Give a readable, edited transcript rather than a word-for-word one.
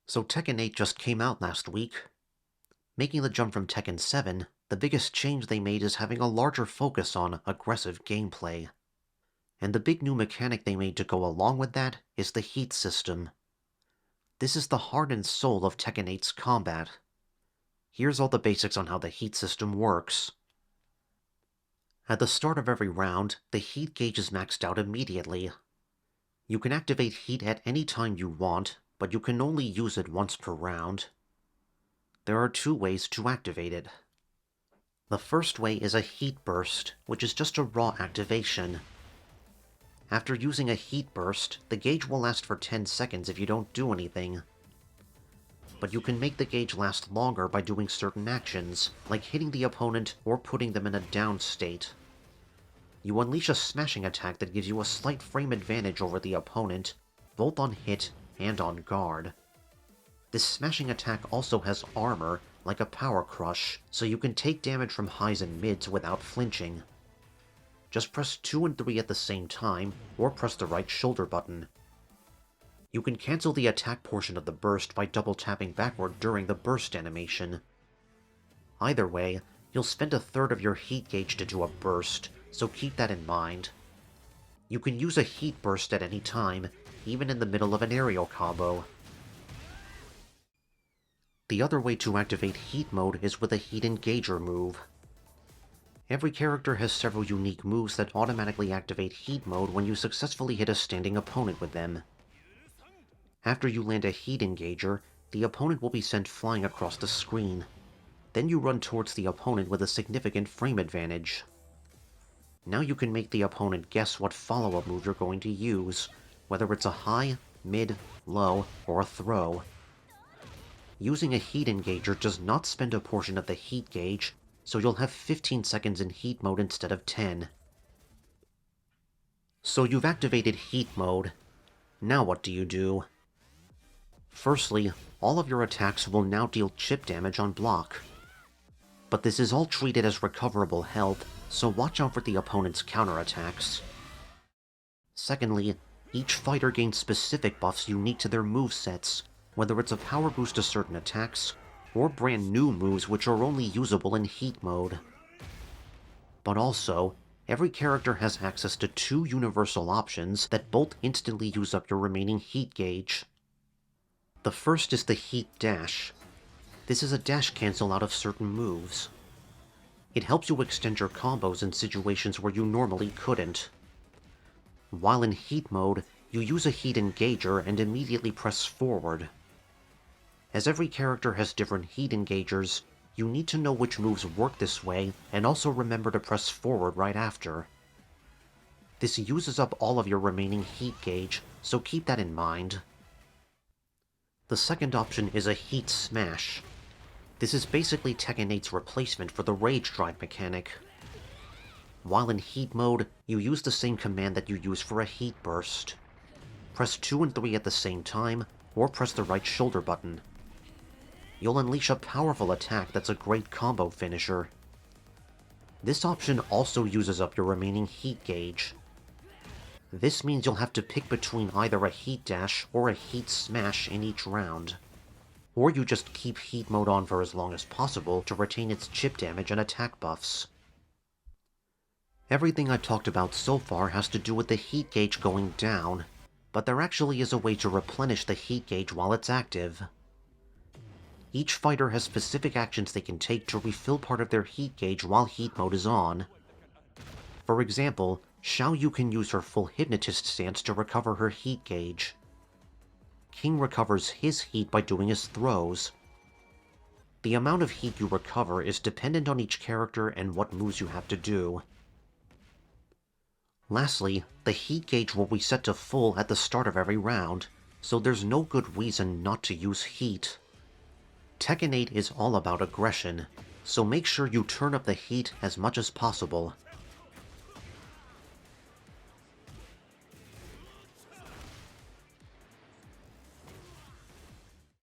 So Tekken 8 just came out last week. Making the jump from Tekken 7, the biggest change they made is having a larger focus on aggressive gameplay. And the big new mechanic they made to go along with that is the heat system. This is the heart and soul of Tekken 8's combat. Here's all the basics on how the heat system works. At the start of every round, the heat gauge is maxed out immediately. You can activate heat at any time you want, but you can only use it once per round. There are two ways to activate it. The first way is a heat burst, which is just a raw activation. After using a heat burst, the gauge will last for 10 seconds if you don't do anything. But you can make the gauge last longer by doing certain actions, like hitting the opponent or putting them in a down state. You unleash a smashing attack that gives you a slight frame advantage over the opponent, both on hit and on guard. This smashing attack also has armor, like a power crush, so you can take damage from highs and mids without flinching. Just press 2 and 3 at the same time, or press the right shoulder button. You can cancel the attack portion of the burst by double tapping backward during the burst animation. Either way, you'll spend a third of your heat gauge to do a burst, so keep that in mind. You can use a heat burst at any time, even in the middle of an aerial combo. The other way to activate heat mode is with a heat engager move. Every character has several unique moves that automatically activate heat mode when you successfully hit a standing opponent with them. After you land a heat engager, the opponent will be sent flying across the screen. Then you run towards the opponent with a significant frame advantage. Now you can make the opponent guess what follow-up move you're going to use, whether it's a high, mid, low, or a throw. Using a heat engager does not spend a portion of the heat gauge, so you'll have 15 seconds in heat mode instead of 10. So you've activated heat mode. Now what do you do? Firstly, all of your attacks will now deal chip damage on block. But this is all treated as recoverable health, so watch out for the opponent's counterattacks. Secondly, each fighter gains specific buffs unique to their movesets, whether it's a power boost to certain attacks, or brand new moves which are only usable in heat mode. But also, every character has access to 2 universal options that both instantly use up your remaining heat gauge. The first is the heat dash. This is a dash cancel out of certain moves. It helps you extend your combos in situations where you normally couldn't. While in heat mode, you use a heat engager and immediately press forward. As every character has different heat engagers, you need to know which moves work this way and also remember to press forward right after. This uses up all of your remaining heat gauge, so keep that in mind. The second option is a heat smash. This is basically Tekken 8's replacement for the rage drive mechanic. While in heat mode, you use the same command that you use for a heat burst. Press 2 and 3 at the same time, or press the right shoulder button. You'll unleash a powerful attack that's a great combo finisher. This option also uses up your remaining heat gauge. This means you'll have to pick between either a heat dash or a heat smash in each round. Or you just keep heat mode on for as long as possible to retain its chip damage and attack buffs. Everything I've talked about so far has to do with the heat gauge going down, but there actually is a way to replenish the heat gauge while it's active. Each fighter has specific actions they can take to refill part of their heat gauge while heat mode is on. For example, Xiao Yu can use her full hypnotist stance to recover her heat gauge. King recovers his heat by doing his throws. The amount of heat you recover is dependent on each character and what moves you have to do. Lastly, the heat gauge will reset to full at the start of every round, so there's no good reason not to use heat. Tekken 8 is all about aggression, so make sure you turn up the heat as much as possible.